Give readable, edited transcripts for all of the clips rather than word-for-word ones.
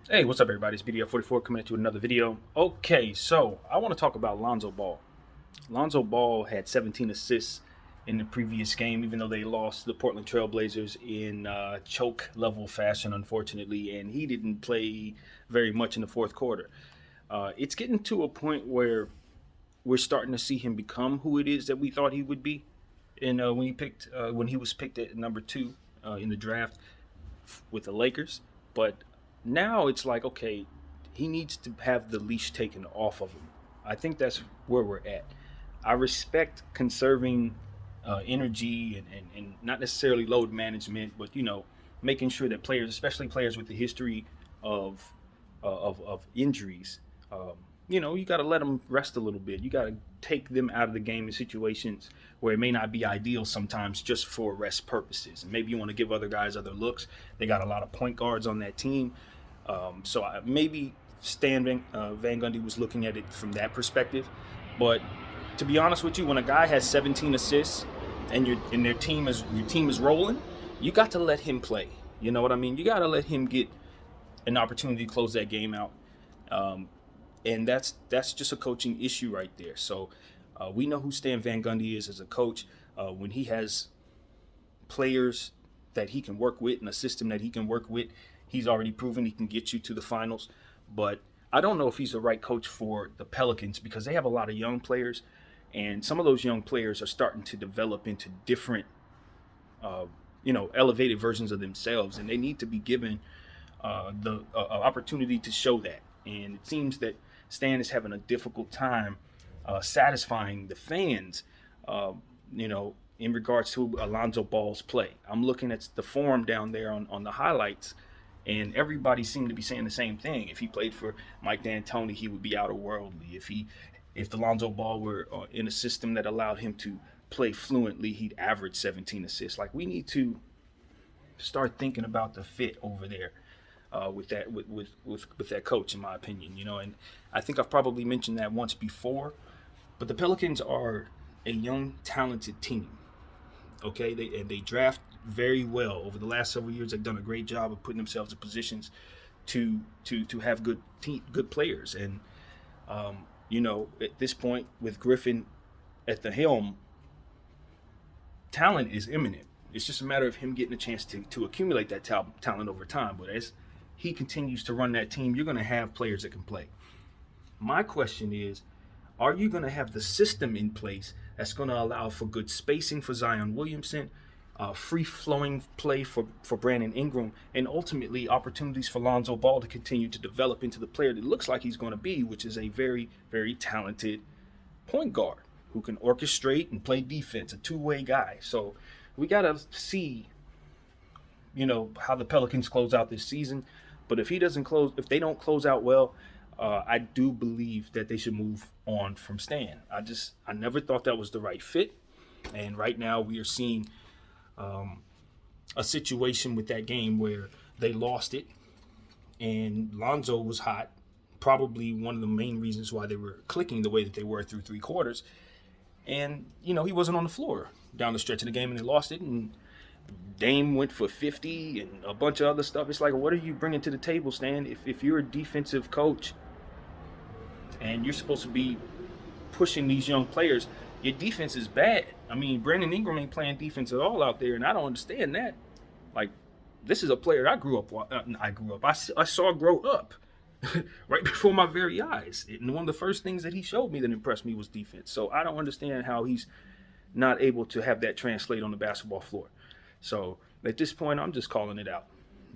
Hey, what's up, everybody? It's BDF44 coming at you with another video. Okay, so I want to talk about Lonzo Ball. Lonzo Ball had 17 assists in the previous game, even though they lost to the Portland Trailblazers in choke level fashion, unfortunately, and he didn't play very much in the fourth quarter. It's getting to a point where we're starting to see him become who it is that we thought he would be. And when he was picked at number two in the draft with the Lakers, but now it's like, okay, he needs to have the leash taken off of him. I think that's where we're at. I respect conserving energy and not necessarily load management, but making sure that players, especially players with the history of of injuries, you got to let them rest a little bit. You got to take them out of the game in situations where it may not be ideal sometimes just for rest purposes. And maybe you want to give other guys other looks. They got a lot of point guards on that team. Maybe Van Gundy was looking at it from that perspective. But to be honest with you, when a guy has 17 assists and your team is rolling, you got to let him play. You know what I mean? You got to let him get an opportunity to close that game out. Um, and that's just a coaching issue right there. So we know who Stan Van Gundy is as a coach. When he has players that he can work with and a system that he can work with, he's already proven he can get you to the finals. But I don't know if he's the right coach for the Pelicans because they have a lot of young players, and some of those young players are starting to develop into different, elevated versions of themselves, and they need to be given the opportunity to show that. And it seems that Stan is having a difficult time satisfying the fans, in regards to Alonzo Ball's play. I'm looking at the form down there on the highlights, and everybody seemed to be saying the same thing. If he played for Mike D'Antoni, he would be outerworldly. If Alonzo Ball were in a system that allowed him to play fluently, he'd average 17 assists. Like, we need to start thinking about the fit over there with that coach, in my opinion. And I think I've probably mentioned that once before, but the Pelicans are a young, talented team. Okay, they draft very well over the last several years. They've done a great job of putting themselves in positions to have good players. And at this point, with Griffin at the helm, talent is imminent. It's just a matter of him getting a chance to accumulate that talent over time. But as he continues to run that team, you're going to have players that can play. My question is, are you going to have the system in place that's going to allow for good spacing for Zion Williamson, free-flowing play for Brandon Ingram, and ultimately opportunities for Lonzo Ball to continue to develop into the player that looks like he's going to be, which is a very, very talented point guard who can orchestrate and play defense, a two-way guy. So we got to see, how the Pelicans close out this season. But if they don't close out well, I do believe that they should move on from Stan. I never thought that was the right fit, and right now we are seeing a situation with that game where they lost it, and Lonzo was hot. Probably one of the main reasons why they were clicking the way that they were through three quarters, and he wasn't on the floor down the stretch of the game, and they lost it. And Dame went for 50 and a bunch of other stuff. It's like, what are you bringing to the table, Stan? If you're a defensive coach and you're supposed to be pushing these young players, your defense is bad. I mean, Brandon Ingram ain't playing defense at all out there, and I don't understand that. Like, this is a player I grew up. I saw grow up right before my very eyes. And one of the first things that he showed me that impressed me was defense. So I don't understand how he's not able to have that translate on the basketball floor. So at this point, I'm just calling it out.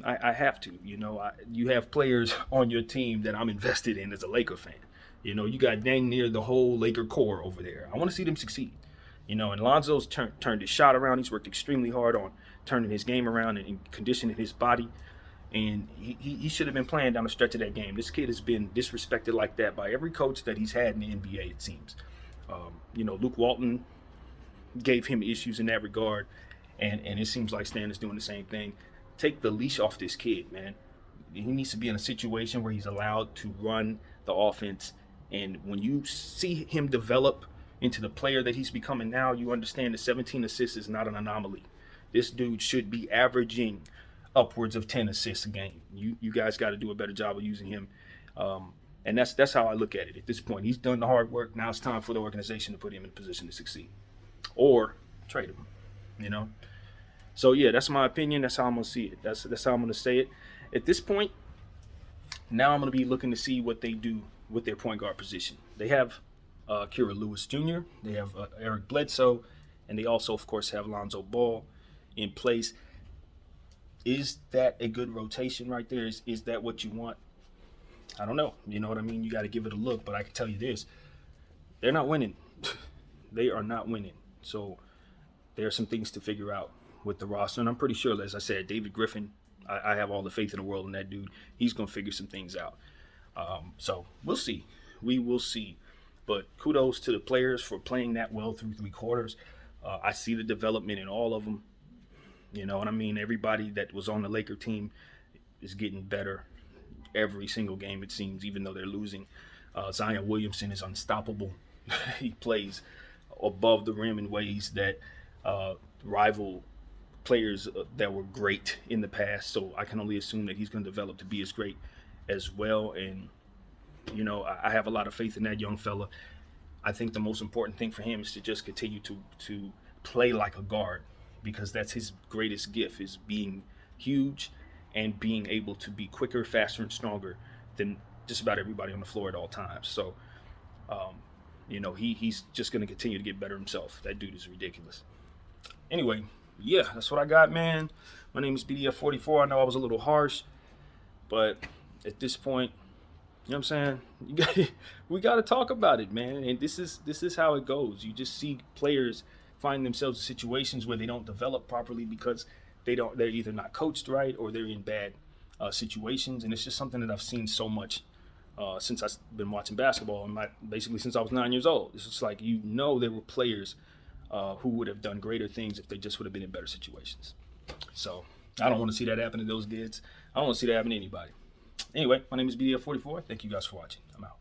I have to. You have players on your team that I'm invested in as a Laker fan. You got dang near the whole Laker core over there. I want to see them succeed. And Lonzo's turned his shot around. He's worked extremely hard on turning his game around and conditioning his body. And he should have been playing down the stretch of that game. This kid has been disrespected like that by every coach that he's had in the NBA, it seems. Luke Walton gave him issues in that regard. And it seems like Stan is doing the same thing. Take the leash off this kid, man. He needs to be in a situation where he's allowed to run the offense. And when you see him develop into the player that he's becoming now, you understand that 17 assists is not an anomaly. This dude should be averaging upwards of 10 assists a game. You guys got to do a better job of using him. And that's how I look at it. At this point, he's done the hard work. Now it's time for the organization to put him in a position to succeed, or trade him. You know. So yeah, that's my opinion. That's how I'm gonna see it. That's how I'm gonna say it. At this point, now I'm gonna be looking to see what they do with their point guard position. They have Kira Lewis Jr. They have Eric Bledsoe, and they also, of course, have Lonzo Ball in place. Is that a good rotation right there? Is that what you want? I don't know. You know what I mean? You got to give it a look. But I can tell you this: they're not winning. They are not winning. So there are some things to figure out with the roster. And I'm pretty sure, as I said, David Griffin, I have all the faith in the world in that dude. He's going to figure some things out. So we'll see. We will see. But kudos to the players for playing that well through 3 quarters. I see the development in all of them. You know what I mean? Everybody that was on the Laker team is getting better every single game, it seems, even though they're losing. Zion Williamson is unstoppable. He plays above the rim in ways that rival players that were great in the past. So I can only assume that he's going to develop to be as great as well. And, you know, I have a lot of faith in that young fella. I think the most important thing for him is to just continue to play like a guard, because that's his greatest gift, is being huge and being able to be quicker, faster, and stronger than just about everybody on the floor at all times. So, you know, he's just going to continue to get better himself. That dude is ridiculous. Anyway, yeah, that's what I got, man. My name is BDF44. I know I was a little harsh, but at this point, you know what I'm saying? We got to talk about it, man. And this is how it goes. You just see players find themselves in situations where they don't develop properly because they're either not coached right or they're in bad situations. And it's just something that I've seen so much since I've been watching basketball, and basically since I was 9 years old. It's just like, you know, there were players who would have done greater things if they just would have been in better situations. So I don't want to see that happen to those kids. I don't want to see that happen to anybody. Anyway, my name is BDF44. Thank you guys for watching. I'm out.